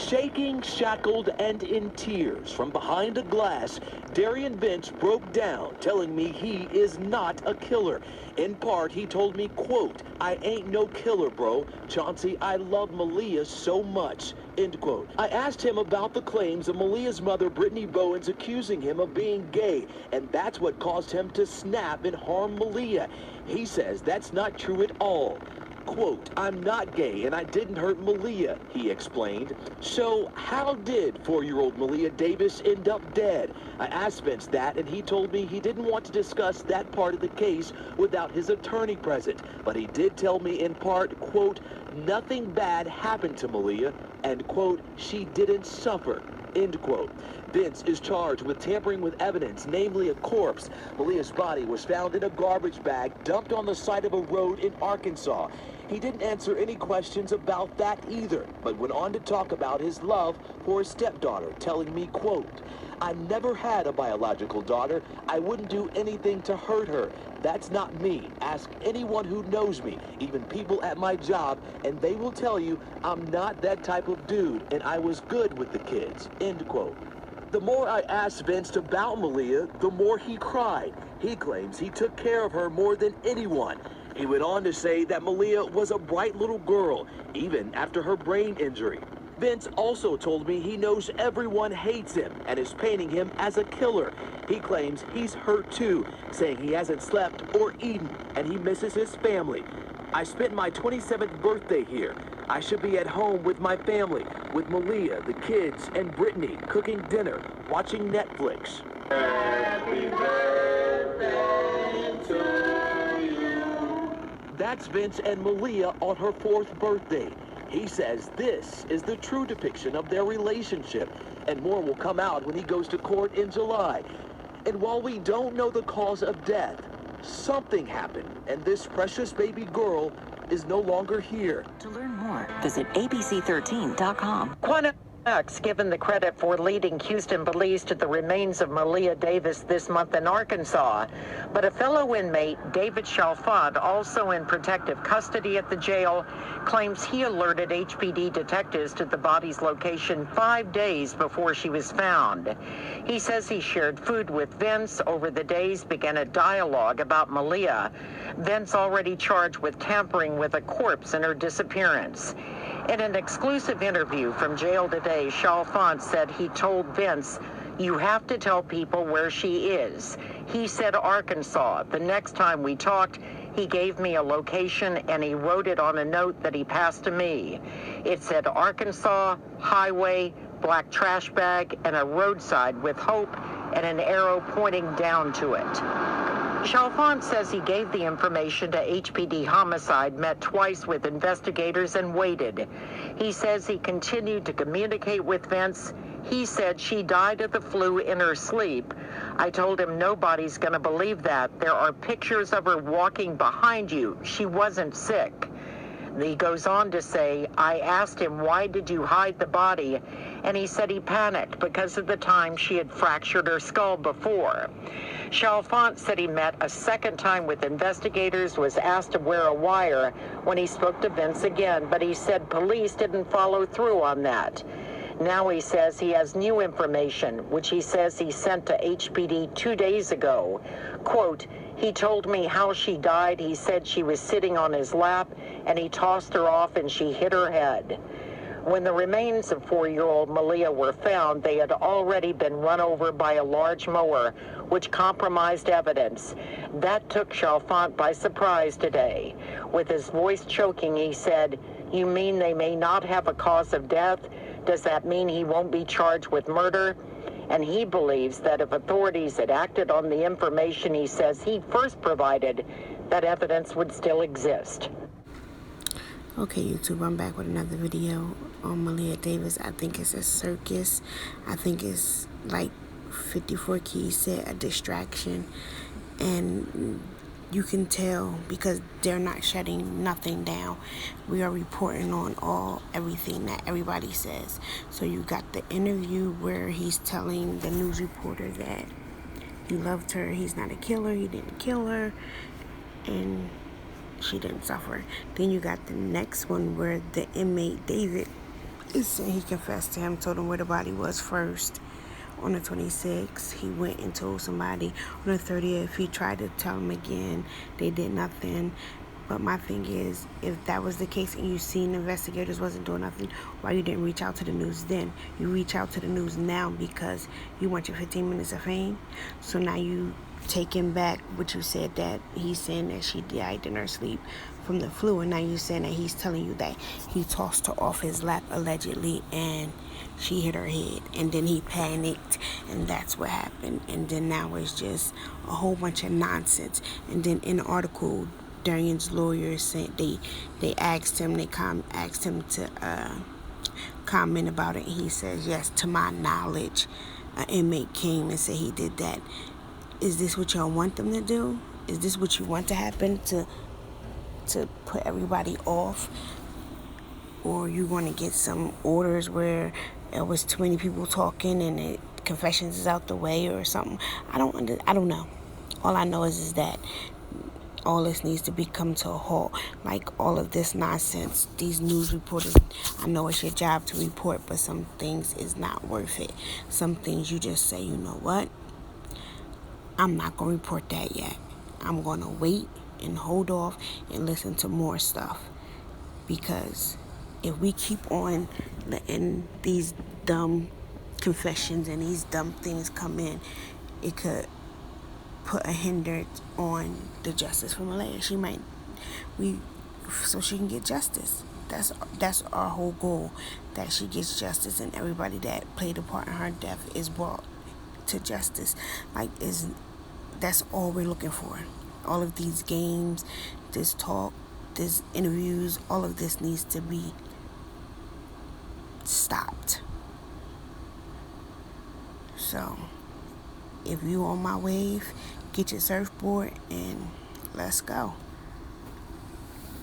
Shaking, shackled, and in tears from behind a glass, Derion Vince broke down, telling me he is not a killer. In part, he told me, quote, "I ain't no killer, bro. Chauncey, I love Maleah so much," end quote. I asked him about the claims of Maleah's mother, Brittany Bowens, accusing him of being gay, and that's what caused him to snap and harm Maleah. He says that's not true at all. Quote, "I'm not gay and I didn't hurt Maleah," he explained. So how did 4-year-old Maleah Davis end up dead? I asked Vince that, and he told me he didn't want to discuss that part of the case without his attorney present. But he did tell me in part, quote, "Nothing bad happened to Maleah," and quote, "She didn't suffer," end quote. Vince is charged with tampering with evidence, namely a corpse. Maleah's body was found in a garbage bag dumped on the side of a road in Arkansas. He didn't answer any questions about that either, but went on to talk about his love for his stepdaughter, telling me, quote, "I never had a biological daughter. I wouldn't do anything to hurt her. That's not me. Ask anyone who knows me, even people at my job, and they will tell you I'm not that type of dude, and I was good with the kids," end quote. The more I asked Vince about Maleah, the more he cried. He claims he took care of her more than anyone. He went on to say that Maleah was a bright little girl, even after her brain injury. Vince also told me he knows everyone hates him and is painting him as a killer. He claims he's hurt too, saying he hasn't slept or eaten and he misses his family. "I spent my 27th birthday here. I should be at home with my family, with Maleah, the kids, and Brittany, cooking dinner, watching Netflix." Happy birthday to you. That's Vince and Maleah on her 4th birthday. He says this is the true depiction of their relationship, and more will come out when he goes to court in July. And while we don't know the cause of death, something happened, and this precious baby girl is no longer here. To learn more, visit abc13.com. X given the credit for leading Houston police to the remains of Maleah Davis this month in Arkansas. But a fellow inmate, David Chalfant, also in protective custody at the jail, claims he alerted HPD detectives to the body's location 5 days before she was found. He says he shared food with Vince over the days, began a dialogue about Maleah. Vince already charged with tampering with a corpse in her disappearance. In an exclusive interview from Jail Today, Chalfant said he told Vince, "You have to tell people where she is." He said Arkansas. The next time we talked, he gave me a location and he wrote it on a note that he passed to me. It said Arkansas, highway, black trash bag, and a roadside with hope and an arrow pointing down to it. Chalfant says he gave the information to HPD Homicide, met twice with investigators, and waited. He says he continued to communicate with Vince. He said she died of the flu in her sleep. I told him nobody's going to believe that. There are pictures of her walking behind you. She wasn't sick. He goes on to say, I asked him, why did you hide the body? And he said he panicked because of the time she had fractured her skull before. Chalfant said he met a second time with investigators, was asked to wear a wire when he spoke to Vince again, but he said police didn't follow through on that. Now he says he has new information, which he says he sent to HPD 2 days ago. Quote, he told me how she died. He said she was sitting on his lap and he tossed her off and she hit her head. When the remains of 4-year-old Maleah were found, they had already been run over by a large mower, which compromised evidence. That took Chalfant by surprise today. With his voice choking, he said, you mean they may not have a cause of death? Does that mean he won't be charged with murder? And he believes that if authorities had acted on the information he says he first provided, that evidence would still exist. Okay, YouTube, I'm back with another video on Maleah Davis. I think it's a circus. I think it's like 54 Keys said, a distraction. And you can tell because they're not shutting nothing down. We are reporting on everything that everybody says. So you got the interview where he's telling the news reporter that he loved her, he's not a killer, he didn't kill her, and she didn't suffer. Then you got the next one where the inmate David It said he confessed to him, told him where the body was first. On the 26th, he went and told somebody. On the 30th, he tried to tell him again. They did nothing. But my thing is, if that was the case and you seen investigators wasn't doing nothing, why you didn't reach out to the news then? You reach out to the news now because you want your 15 minutes of fame. So now you taking back what you said, that he's saying that she died in her sleep from the flu, and now you're saying that he's telling you that he tossed her off his lap allegedly and she hit her head, and then he panicked, and that's what happened. And then now it's just a whole bunch of nonsense. And then in the article, Derion's lawyer said they asked him to comment about it, and he says, yes, to my knowledge, an inmate came and said he did that. Is this what y'all want them to do? Is this what you want to happen, to put everybody off? Or you want to get some orders where there was too many people talking and the confessions is out the way or something? I don't know. All I know is that all this needs to come to a halt. Like all of this nonsense, these news reporters, I know it's your job to report, but some things is not worth it. Some things you just say, you know what? I'm not going to report that yet. I'm going to wait and hold off and listen to more stuff. Because if we keep on letting these dumb confessions and these dumb things come in, it could put a hindrance on the justice for Maleah. So she can get justice. That's our whole goal, that she gets justice and everybody that played a part in her death is brought to justice. That's all we're looking for. All of these games, this talk, this interviews, all of this needs to be stopped. So if you on my wave, get your surfboard and let's go.